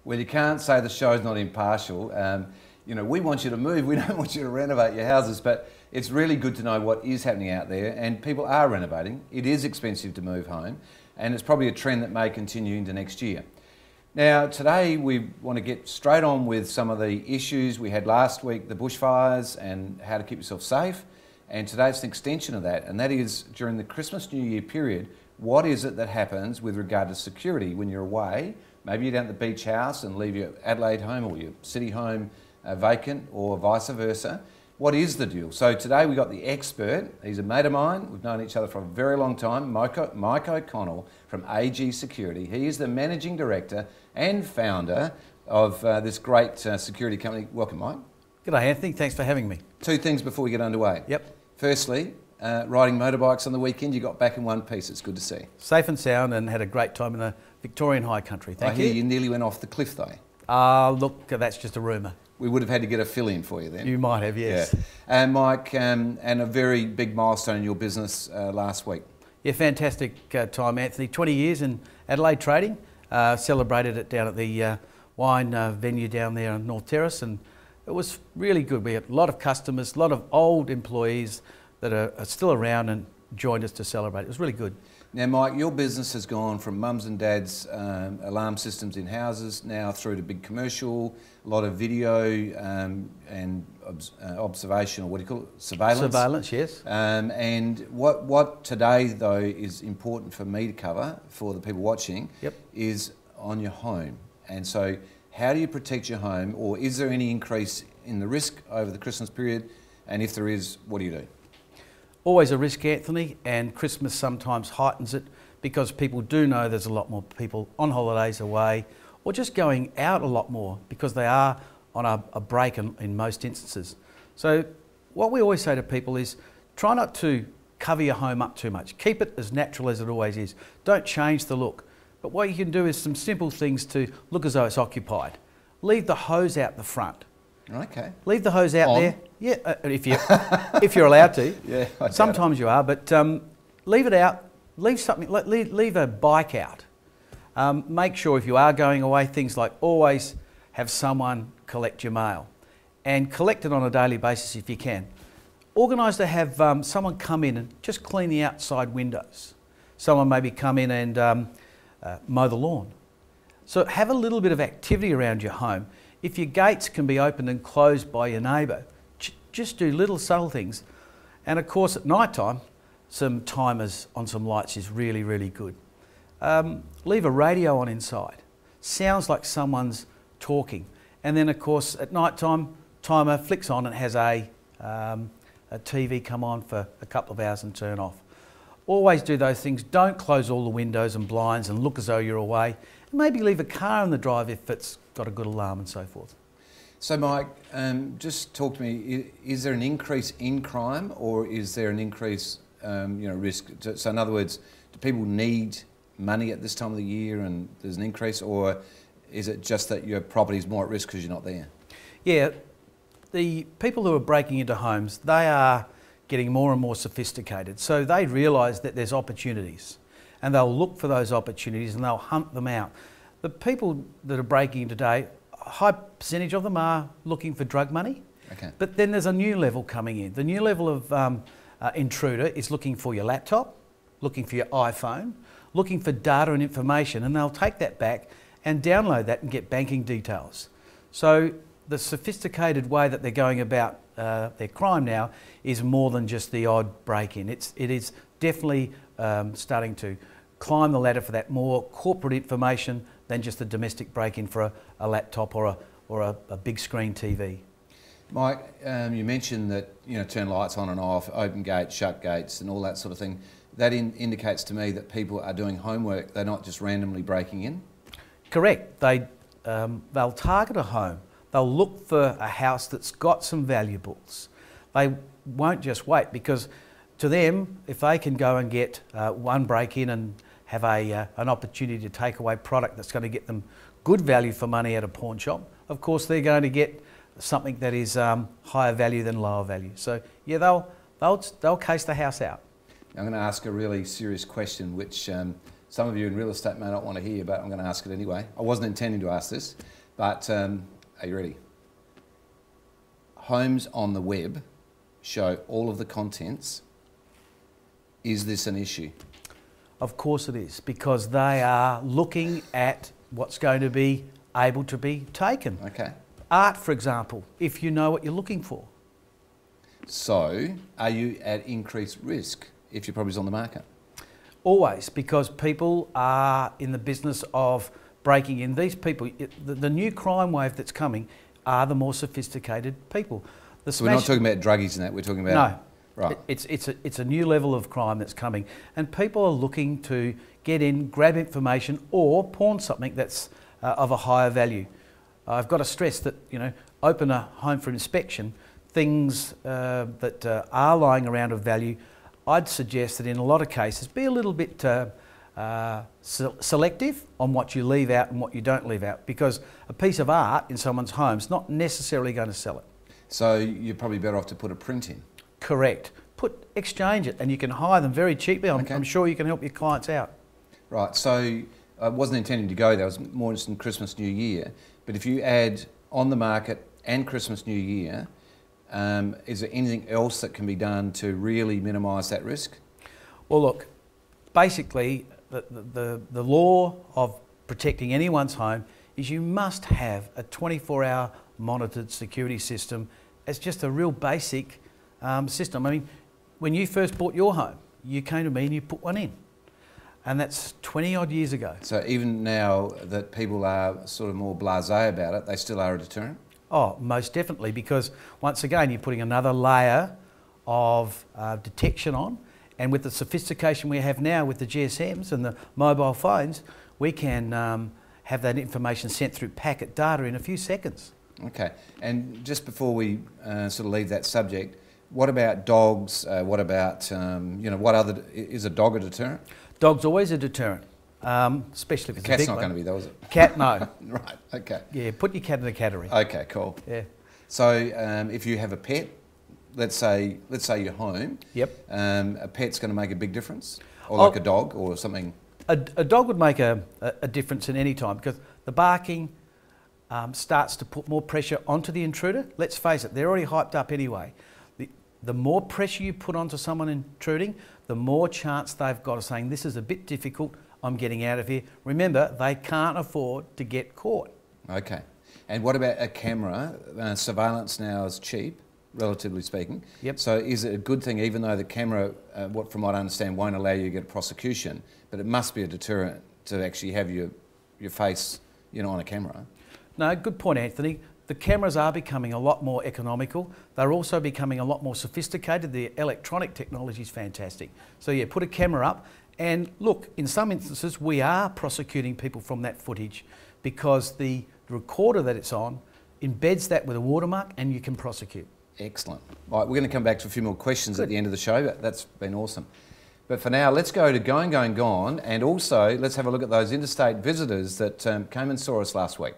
Well, you can't say the show's not impartial. You know, we want you to move. We don't want you to renovate your houses, but it's really good to know what is happening out there, and people are renovating. It is expensive to move home, and it's probably a trend that may continue into next year. Now, today we want to get straight on with some of the issues we had last week, the bushfires and how to keep yourself safe. And today it's an extension of that, and that is during the Christmas New Year period, what is it that happens with regard to security when you're away? Maybe you're down at the beach house and leave your Adelaide home or your city home vacant, or vice versa. What is the deal? So today we got the expert. He's a mate of mine. We've known each other for a very long time, Mike O'Connell from AG Security. He is the Managing Director and founder of this great security company. Welcome, Mike. G'day, Anthony. Thanks for having me. Two things before we get underway. Yep. Firstly, riding motorbikes on the weekend, you got back in one piece. It's good to see. Safe and sound, and had a great time in the Victorian high country. Thank you. I hear you nearly went off the cliff though. Look, that's just a rumour. We would have had to get a fill-in for you then. You might have, yes. Yeah. And Mike, and a very big milestone in your business last week. Yeah, fantastic time, Anthony. 20 years in Adelaide trading. Celebrated it down at the wine venue down there on North Terrace, and it was really good. We had a lot of customers, a lot of old employees that are still around and joined us to celebrate. It was really good. Now, Mike, your business has gone from mums and dads' alarm systems in houses now through to big commercial, a lot of video and observation, or what do you call it? Surveillance. Surveillance, yes. And what today, though, is important for me to cover, for the people watching, is on your home. And so how do you protect your home, or is there any increase in the risk over the Christmas period? And if there is, what do you do? Always a risk, Anthony, and Christmas sometimes heightens it because people do know there's a lot more people on holidays away, or just going out a lot more because they are on a break in most instances. So what we always say to people is try not to cover your home up too much. Keep it as natural as it always is. Don't change the look. But what you can do is some simple things to look as though it's occupied. Leave the hose out the front. Okay. Leave the hose out there. Yeah, if you're allowed to. Yeah. Sometimes you are, but leave it out. Leave something. Leave a bike out. Make sure if you are going away, things like always have someone collect your mail, and collect it on a daily basis if you can. Organise to have someone come in and just clean the outside windows. Someone maybe come in and mow the lawn. So have a little bit of activity around your home. If your gates can be opened and closed by your neighbour, just do little subtle things. And of course at night time, some timers on some lights is really, really good. Leave a radio on inside. Sounds like someone's talking. And then of course at night time, timer flicks on and has a TV come on for a couple of hours and turn off. Always do those things. Don't close all the windows and blinds and look as though you're away. And maybe leave a car in the drive if it's got a good alarm and so forth. So Mike, just talk to me, is there an increase in crime, or is there an increase risk? So in other words, do people need money at this time of the year and there's an increase, or is it just that your property is more at risk because you're not there? Yeah, the people who are breaking into homes, they are getting more and more sophisticated. So they realise that there's opportunities, and they'll look for those opportunities and they'll hunt them out. The people that are breaking in today, a high percentage of them are looking for drug money. Okay. But then there's a new level coming in. The new level of intruder is looking for your laptop, looking for your iPhone, looking for data and information, and they'll take that back and download that and get banking details. So the sophisticated way that they're going about their crime now is more than just the odd break-in. It is definitely starting to climb the ladder for that more corporate information than just a domestic break-in for a laptop or a big screen TV. Mike, you mentioned that turn lights on and off, open gates, shut gates, and all that sort of thing. That indicates to me that people are doing homework. They're not just randomly breaking in. Correct. They'll target a home. They'll look for a house that's got some valuables. They won't just wait, because to them, if they can go and get one break-in and have an opportunity to take away product that's going to get them good value for money at a pawn shop, of course they're going to get something that is higher value than lower value. So yeah, they'll case the house out. I'm going to ask a really serious question, which some of you in real estate may not want to hear, but I'm going to ask it anyway. I wasn't intending to ask this, but are you ready? Homes on the web show all of the contents. Is this an issue? Of course it is, because they are looking at what's going to be able to be taken. Okay. Art, for example, if you know what you're looking for. So, are you at increased risk if your property's on the market? Always, because people are in the business of breaking in. These people, the new crime wave that's coming are the more sophisticated people. So we're not talking about druggies and that, we're talking about... No. Right. It's a new level of crime that's coming, and people are looking to get in, grab information, or pawn something that's of a higher value. I've got to stress that, you know, open a home for inspection, things that are lying around of value, I'd suggest that in a lot of cases be a little bit selective on what you leave out and what you don't leave out, because a piece of art in someone's home is not necessarily going to sell it. So you're probably better off to put a print in? Correct. Exchange it, and you can hire them very cheaply. I'm sure you can help your clients out. Right, so I wasn't intending to go there, I was more interested in Christmas, New Year, but if you add on the market and Christmas, New Year, is there anything else that can be done to really minimise that risk? Well, look, basically the law of protecting anyone's home is you must have a 24-hour monitored security system as just a real basic system. I mean, when you first bought your home, you came to me and you put one in. And that's 20 odd years ago. So even now that people are sort of more blasé about it, they still are a deterrent? Oh, most definitely, because once again, you're putting another layer of detection on. And with the sophistication we have now with the GSMs and the mobile phones, we can have that information sent through packet data in a few seconds. Okay, and just before we sort of leave that subject, what about dogs? What about, you know, what other, is a dog a deterrent? Dog's always a deterrent, especially if it's a big one. Cat's not going to be though, is it? Cat, no. Right, okay. Yeah, put your cat in the cattery. Okay, cool. Yeah. So if you have a pet, let's say you're home. Yep. A pet's going to make a big difference? Or like a dog or something? A dog would make a difference in any time, because the barking starts to put more pressure onto the intruder. Let's face it, they're already hyped up anyway. The more pressure you put onto someone intruding, the more chance they've got of saying, this is a bit difficult, I'm getting out of here. Remember, they can't afford to get caught. Okay. And what about a camera? Surveillance now is cheap, relatively speaking. Yep. So is it a good thing, even though the camera, from what I understand, won't allow you to get prosecution, but it must be a deterrent to actually have your face, you know, on a camera? No, good point, Anthony. The cameras are becoming a lot more economical. They're also becoming a lot more sophisticated. The electronic technology is fantastic. So yeah, put a camera up, and look, in some instances we are prosecuting people from that footage, because the recorder that it's on embeds that with a watermark and you can prosecute. Excellent. All right, we're going to come back to a few more questions at the end of the show, but that's been awesome. But for now, let's go to Going, Going, Gone, and also let's have a look at those interstate visitors that came and saw us last week.